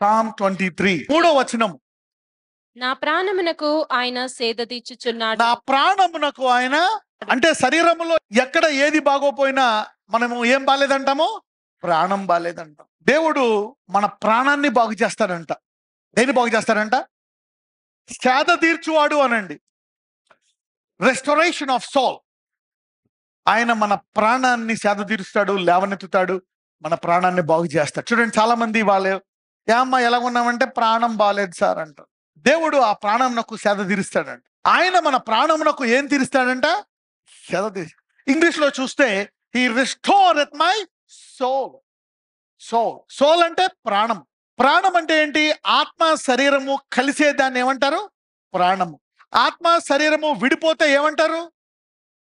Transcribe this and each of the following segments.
Psalm 23 3వ వచనం. నా ప్రాణమునకు ఆయన సేద తీర్చుచున్నాడు. నా ప్రాణమునకు ఆయన, అంటే శరీరంలో ఎక్కడ ఏది బాగోపోయినా మనము ఏం బాలేదంటాము? ప్రాణం బాలేదంటాం. దేవుడు మన ప్రాణాన్ని బాగు చేస్తాడంట. దేన్ని బాగు చేస్తాడంట? సేద తీర్చువాడు అనండి. Restoration of soul. ఆయన మన ప్రాణాన్ని సేద తీరుస్తాడు, లేవనెత్తుతాడు, మన ప్రాణాన్ని బాగు చేస్తాడు. చూడండి, చాలా మంది వాళ్ళు ఏమ్మా ఎలా ఉన్నామంటే ప్రాణం బాలేదు సార్ అంటారు. దేవుడు ఆ ప్రాణంనకు సేద తీరుస్తాడంట. ఆయన మన ప్రాణమునకు ఏం తీరుస్తాడంట? సేద తీరు. ఇంగ్లీష్ లో చూస్తే హీ రిస్టోరెత్ మై సోల్. సోల్ అంటే ప్రాణం. ప్రాణం అంటే ఏంటి? ఆత్మ శరీరము కలిసే దాన్ని ఏమంటారు? ప్రాణము. ఆత్మ శరీరము విడిపోతే ఏమంటారు?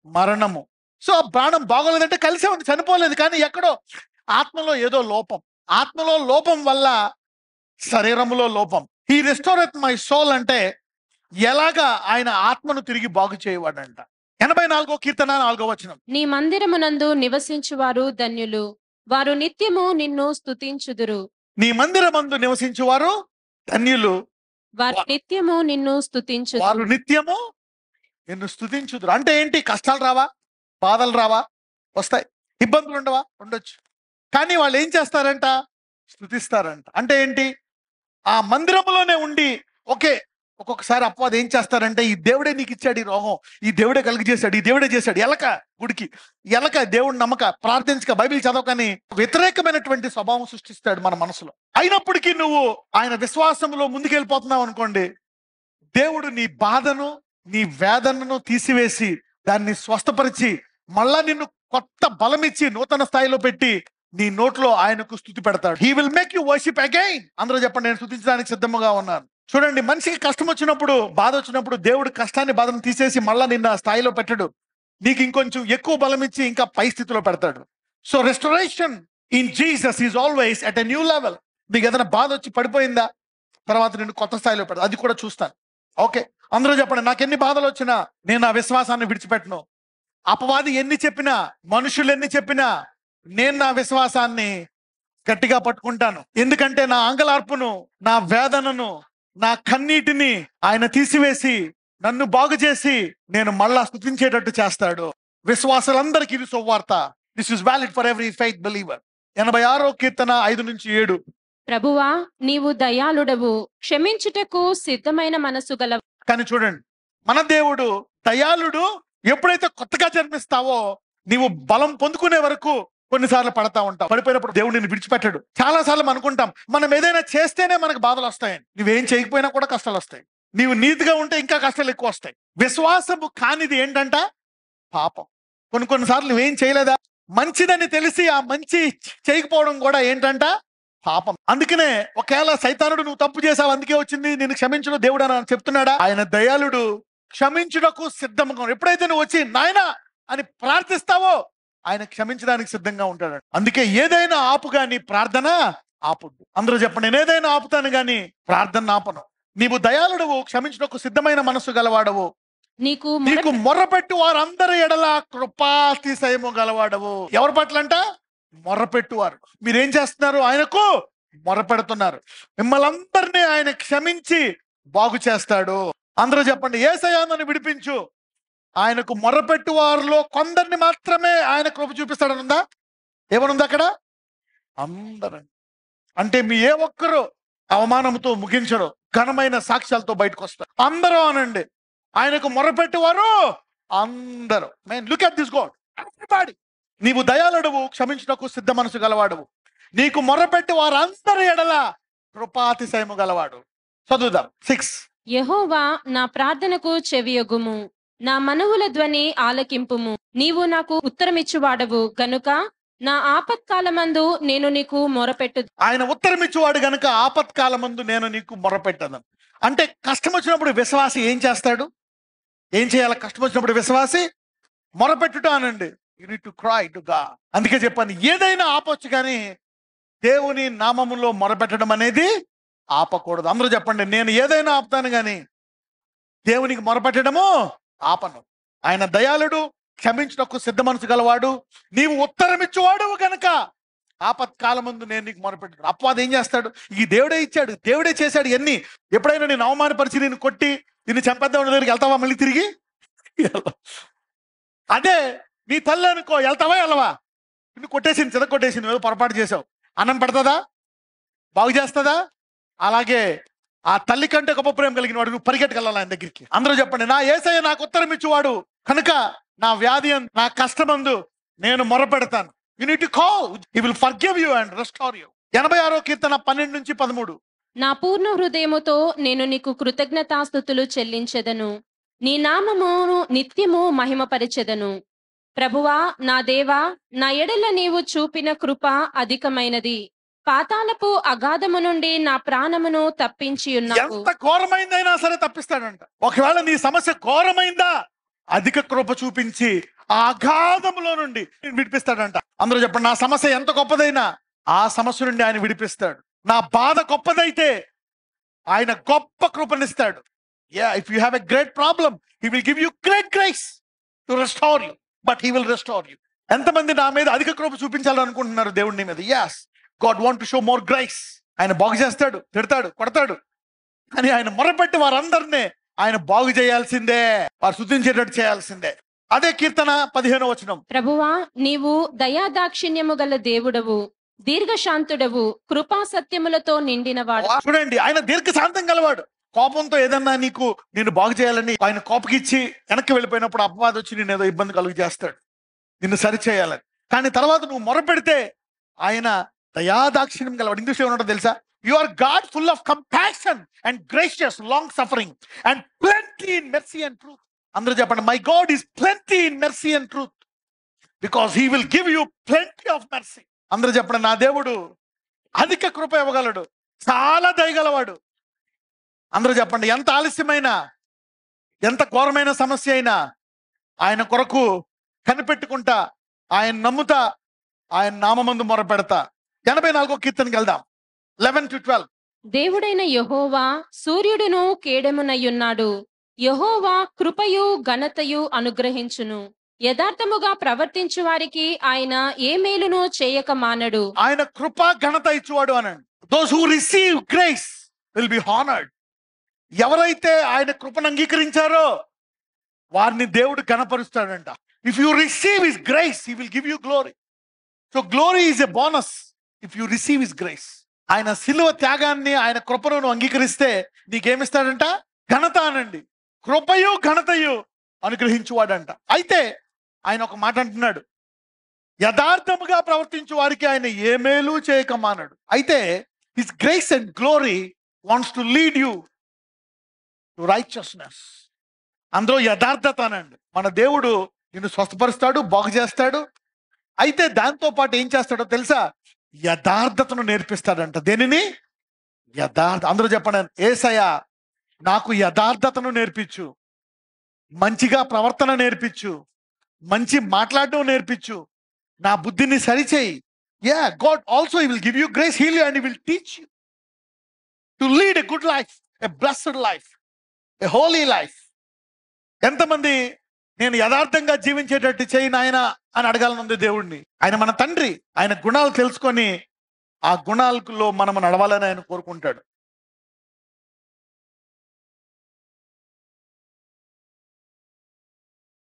మరణము. సో ప్రాణం బాగోలేదంటే కలిసే ఉంది, చనిపోలేదు, కానీ ఎక్కడో ఆత్మలో ఏదో లోపం. ఆత్మలో లోపం వల్ల శరీరములో లోపం. హీ రిస్టోరెత్ మై సోల్ అంటే ఎలాగా ఆయన ఆత్మను తిరిగి బాగు చేయవాడంట. 84వ కీర్తన 4వ వచనం. నీ మందిరమునందు నివసించువారు ధన్యులు, వారు నిత్యము నిన్ను స్తుతించుదురు. నీ మందిరమందు నివసించువారు ధన్యులు, వారు నిత్యము నిన్ను స్తుతించుదురు. వారు నిత్యము నిన్ను స్తుతించుదురు. అంటే ఏంటి? కష్టాలు రావా? బాధలు రావా? వస్తాయి. ఇబ్బందులు ఉండవా? ఉండొచ్చు. కానీ వాళ్ళు ఏం చేస్తారంట? స్తుతిస్తారంట. అంటే ఏంటి? ఆ మందిరంలోనే ఉండి ఒక్కొక్కసారి అపవాది ఏం చేస్తారంటే, ఈ దేవుడే నీకు ఇచ్చాడు ఈ రోగం, ఈ దేవుడే కలిగజేశాడు, ఈ దేవుడే చేశాడు, ఎలక గుడికి, ఎలక దేవుడు నమ్మక, ప్రార్థించక, బైబిల్ చదవకని వ్యతిరేకమైనటువంటి స్వభావం సృష్టిస్తాడు మన మనసులో. అయినప్పటికీ నువ్వు ఆయన విశ్వాసంలో ముందుకెళ్ళిపోతున్నావు అనుకోండి, దేవుడు నీ బాధను, నీ వేదనను తీసివేసి దాన్ని స్వస్థపరిచి మళ్ళా నిన్ను కొత్త బలమిచ్చి నూతన స్థాయిలో పెట్టి నీ నోట్లో ఆయనకు స్తుతి పెడతాడు. He will make you worship again. అందరూ చెప్పండి, నేను స్తుతించడానికి సిద్ధముగా ఉన్నాను. చూడండి, మనిషికి కష్టం వచ్చినప్పుడు, బాధ వచ్చినప్పుడు దేవుడు కష్టాన్ని, బాధను తీసేసి మళ్ళా నిన్న స్థాయిలో పెట్టడు. నీకు ఇంకొంచెం ఎక్కువ బలం ఇచ్చి ఇంకా పై స్థితిలో పెడతాడు. So restoration in Jesus is always at a new level. నీకు ఏదైనా బాధ వచ్చి పడిపోయిందా, తర్వాత నిన్ను కొత్త స్థాయిలో పెడతా, అది కూడా చూస్తాను. ఓకే, అందరూ చెప్పండి, నాకు ఎన్ని బాధలు వచ్చినా నేను ఆ విశ్వాసాన్ని విడిచిపెట్టను. అపవాది ఎన్ని చెప్పినా, మనుషులు ఎన్ని చెప్పినా, నేను నా విశ్వాసాన్ని గట్టిగా పట్టుకుంటాను. ఎందుకంటే నా అంగలార్పును, నా వేదనను, నా కన్నీటిని ఆయన తీసివేసి నన్ను బాగు చేసి నేను మళ్ళా స్తుతించేటట్టు చేస్తాడు. విశ్వాసులందరికీ ఇది సువార్త. This is valid for every faith believer. 86వ కీర్తన 5-7. ప్రభువా, నీవు దయాళుడవు, క్షమించుటకు సిద్ధమైన మనసు గల. కానీ చూడండి, మన దేవుడు దయాళుడు. ఎప్పుడైతే కొత్తగా జన్మిస్తావో నీవు బలం పొందుకునే వరకు కొన్నిసార్లు పడతా ఉంటావు. పడిపోయినప్పుడు దేవుడు నిన్ను విడిచిపెట్టాడు. చాలా సార్లు అనుకుంటాం మనం ఏదైనా చేస్తేనే మనకు బాధలు వస్తాయని. నువ్వేం చేయకపోయినా కూడా కష్టాలు వస్తాయి. నీవు నీతిగా ఉంటే ఇంకా కష్టాలు ఎక్కువ వస్తాయి. విశ్వాసము కానిది ఏంటంట? పాపం. కొన్నిసార్లు నువ్వేం చేయలేదా, మంచిదని తెలిసి ఆ మంచి చేయకపోవడం కూడా ఏంటంట? పాపం. అందుకనే ఒకవేళ సైతానుడు నువ్వు తప్పు చేసావు అందుకే వచ్చింది, నేను క్షమించను దేవుడు అని చెప్తున్నాడా? ఆయన దయాళుడు, క్షమించుటకు సిద్ధంగా. ఎప్పుడైతే నువ్వు వచ్చి నాయనా అని ప్రార్థిస్తావో ఆయన క్షమించడానికి సిద్ధంగా ఉంటాడు. అందుకే ఏదైనా ఆపు గాని ప్రార్థన ఆపుద్దు. అందరూ చెప్పండి, నేను ఏదైనా ఆపుతాను గాని ప్రార్థన ఆపను. నీవు దయాళుడవు, క్షమించుటకు సిద్ధమైన మనసు గలవాడవు, నీకు మొర్రపెట్టు వారందరి ఎడల కృపాతిశయము గలవాడవు. ఎవరి పట్ల అంట? మొర్రపెట్టువారు. మీరేం చేస్తున్నారు? ఆయనకు మొర్రపెడుతున్నారు. మిమ్మల్ని అందరినీ ఆయన క్షమించి బాగు చేస్తాడు. అందరూ చెప్పండి, యేసయ్యా నన్ను విడిపించు. ఆయనకు మొర్రపెట్టు వారిలో కొందరిని మాత్రమే ఆయన కృప చూపిస్తాడనుందా? ఏమనుంది అక్కడ? అందరం. అంటే మీ ఏ ఒక్కరు అవమానంతో ముగించరు, ఘనమైన సాక్ష్యాలతో బయటకు వస్తారు. అందరూ అనండి, ఆయనకు మొర్రపెట్టువారు అందరూ. Look at this God, everybody. నీవు దయాళుడవు, క్షమించుటకు సిద్ధ మనసు గలవాడవు, నీకు మొర్రపెట్టి వారందరి ఎడల కృపాతిశయము గలవాడు. చదువుదాం. 6. యెహోవా, నా ప్రార్థనకు చెవియొగ్గుము, నా మనవుల ధ్వని ఆలకింపుము. నీవు నాకు ఉత్తరమిచ్చువాడవు గనుక నా ఆపత్కాలమందు నేను నీకు మొరపెట్టు. ఆయన ఉత్తరమిచ్చువాడు గనుక ఆపత్కాలమందు నేను నీకు మొరపెట్టను. అంటే కష్టం వచ్చినప్పుడు విశ్వాసి ఏం చేస్తాడు? ఏం చేయాలి? కష్టం వచ్చినప్పుడు విశ్వాసి మొరపెట్టుట అనండి. You need to cry to God. అందుకే చెప్పాను, ఏదైనా ఆపొచ్చు కానీ దేవుని నామములో మొరపెట్టడం అనేది ఆపకూడదు. అందరూ చెప్పండి, నేను ఏదైనా ఆపుతాను కానీ దేవునికి మొరపెట్టడము ఆపను. ఆయన దయాళుడు, క్షమించుటకు సిద్ధ మనసు గలవాడు, నీవు ఉత్తరమిచ్చువాడు గనక ఆపత్కాలమందు నేను నీకు మొరపెట్టాడు. అపవాది ఏం చేస్తాడు? ఈ దేవుడే ఇచ్చాడు, దేవుడే చేశాడు ఎన్ని. ఎప్పుడైనా నేను అవమానపరిచి నేను కొట్టి నిన్ను చంపేద్దాం దగ్గరికి వెళ్తావా మళ్ళీ తిరిగి? అదే నీ తల్లి అనుకో, వెళ్తావా వెళ్ళవా? నిన్ను కొట్టేసింది, చిన్న కొట్టేసింది, ఏదో పొరపాటు చేసావు, అన్నం పెడతాదా? బాగు చేస్తుందా? అలాగే ఆ తల్లి కంటే గొప్ప ప్రేమ కలిగిన వాడు నువ్వు పరిగెట్టుకెళ్ళాలి ఆయన దగ్గరికి. అందరూ చెప్పండి, నా యేసయ్య నాకు ఉత్తరం ఇచ్చేవాడు కనుక నా వ్యాధి నా కష్టమందు నేను మొరపెడతాను. You need to call, he will forgive you and restore you. 86వ కీర్తన 12 నుంచి 13. నా పూర్ణ హృదయముతో నేను నీకు కృతజ్ఞతాస్తుతులు చెల్లించెదను, నీ నామమును నిత్యము మహిమపరిచెదను. ప్రభువా నా దేవా, నా ఎడల నీవు చూపిన కృప అధికమైనది. పాతాళపు అగాధము నుండి నా ప్రాణమును తప్పించి ఉన్నావు. ఎంత ఘోరమైందైనా సరే తప్పిస్తాడంట. ఒకవేళ నీ సమస్య ఘోరమైందా, అధిక కృప చూపించి ఆ అగాధములో నుండి విడిపిస్తాడంట. అందరూ చెప్పండి, నా సమస్య ఎంత గొప్పదైనా ఆ సమస్య నుండి ఆయన విడిపిస్తాడు. నా బాధ గొప్పదైతే ఆయన గొప్ప కృపనిస్తాడు. If you have a great problem, he will give you great grace to restore you, but he will restore you. ఎంతమంది నా మీద అధిక కృప చూపించాలనుకుంటున్నారు దేవుడి మీద? yes, God want to show more grace. ఆయన బాగు చేస్తాడు, తిడతాడు, కొడతాడు, కానీ ఆయన మొరపెట్టి వారందరినీ ఆయన బాగు చేయాల్సిందే, వారు స్తుతించేటట్టు చేయాల్సిందే. అదే కీర్తన 15వ వచనం. ప్రభువా నీవు దయాదాక్షిణ్యము గల దేవుడవు, దీర్ఘశాంతుడవు, కృపా సత్యములతో నిండినవాడు. చూడండి, ఆయన దీర్ఘశాంతం గలవాడు. కోపంతో ఏదన్నా నిన్ను బాగు చేయాలని ఆయన కోపకిచ్చి వెనక్కి వెళ్ళిపోయినప్పుడు అపవాది వచ్చి నేను ఏదో ఇబ్బంది కలుగు చేస్తాడు నిన్ను సరి చేయాలని. కానీ తర్వాత నువ్వు మొరపెడితే ఆయన దయాదాక్షిణ్యం గలవాడు. ఇంగ్లీష్లో ఏమన్నా తెలుసా? You are God full of compassion and gracious, long suffering and plenty in mercy and truth. అందరూ చెప్పండి, my God is plenty in mercy and truth because he will give you plenty of mercy. అందరూ చెప్పండి, నా దేవుడు అధిక కృప ఇవ్వగలడు, చాలా దయగలవాడు. అందరూ చెప్పండి, ఎంత ఆలస్యమైనా, ఎంత ఘోరమైన సమస్య అయినా ఆయన కొరకు కనిపెట్టుకుంటా, ఆయన నమ్ముతా, ఆయన నామమందు మొరపెడతా. 84వ కీర్తనకి వెళ్దాం, 11 to 12. దేవుడైన యెహోవా సూర్యుడును కేడెమునయ్యున్నాడు. యెహోవా కృపయు ఘనతయు అనుగ్రహించును. యథార్థముగా ప్రవర్తించు వారికి ఆయన ఏ మేలును చేయక మానడు. ఆయన కృప ఘనత ఇచ్చువాడు అనండి. Those who receive grace will be honoured. ఎవరైతే ఆయన కృపను అంగీకరించారో వారిని దేవుడు ఘనపరుస్తాడంట. If you receive his grace he will give you glory. So glory is a bonus if you receive his grace. ఆయన సిలువ త్యాగాన్ని, ఆయన కృపను అంగీకరిస్తే నీకేమిస్తాడంట? ఘనత అనండి. కృపయు ఘనతయు అనుగ్రహించువాడంట. అయితే ఆయన ఒక మాట అంటున్నాడు, యథార్థముగా ప్రవర్తించు వారికి ఆయన ఏ మేలు చేయక మానడు. అయితే his grace and glory wants to lead you to righteousness. అందులో యథార్థత అనండి. మన దేవుడు నిన్ను స్వస్థపరుస్తాడు, బాగు చేస్తాడు. అయితే దాంతో పాటు ఏం చేస్తాడో తెలుసా? యథార్థతను నేర్పిస్తాడంట. దేనిని? యథార్థ. అందరూ చెప్పండి, యేసయ్యా నాకు యథార్థతను నేర్పించు, మంచిగా ప్రవర్తన నేర్పించు, మంచి మాట్లాడడం నేర్పించు, నా బుద్ధిని సరిచేయి. God also he will give you grace, heal you and he will teach you to lead a good life, a blessed life, a holy life. ఎంతమంది నేను యథార్థంగా జీవించేటట్టు చేయి నాయన అని అడగాలనుంది దేవుడిని. ఆయన మన తండ్రి, ఆయన గుణాలు తెలుసుకొని ఆ గుణాలలో మనం నడవాలని ఆయన కోరుకుంటాడు.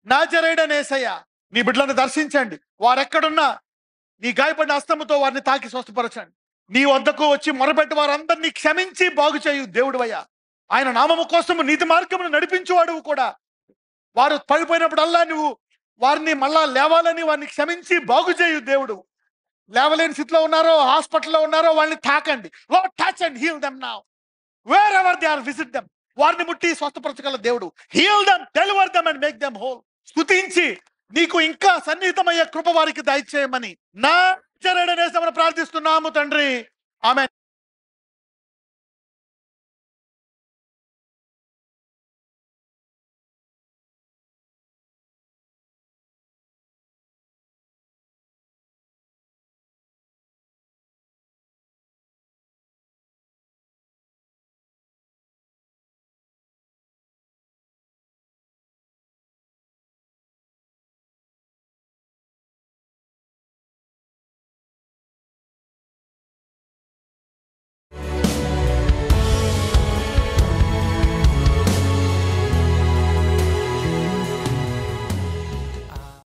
నాజరేయుడైన యేసయ్య నీ బిడ్డలను దర్శించండి, వారెక్కడున్నా నీ గాయపడిన హస్తముతో వారిని తాకి స్వస్థపరచండి. నీ వద్దకు వచ్చి మొరపెట్టి వారందరినీ క్షమించి బాగు చేయు దేవుడివయ్యా. ఆయన నామము కోసం నీతి మార్గమును నడిపించువాడువు కూడా. వారు పడిపోయినప్పుడల్లా నువ్వు వారిని మళ్ళా లేవాలని వారిని క్షమించి బాగు చేయు దేవుడు. లేవలేని స్థితిలో ఉన్నారో, హాస్పిటల్లో ఉన్నారో వాళ్ళని తాకండి. Lord, touch and heal them now. Wherever they are, visit them. వారిని ముట్టి స్వస్థపరచగల దేవుడు. Heal them, deliver them and make them whole. స్తుతించి నీకు ఇంకా సన్నిహితమయ్యే కృప వారికి దయచేయమని నా ప్రార్థిస్తున్నాము తండ్రి. ఆమేన్.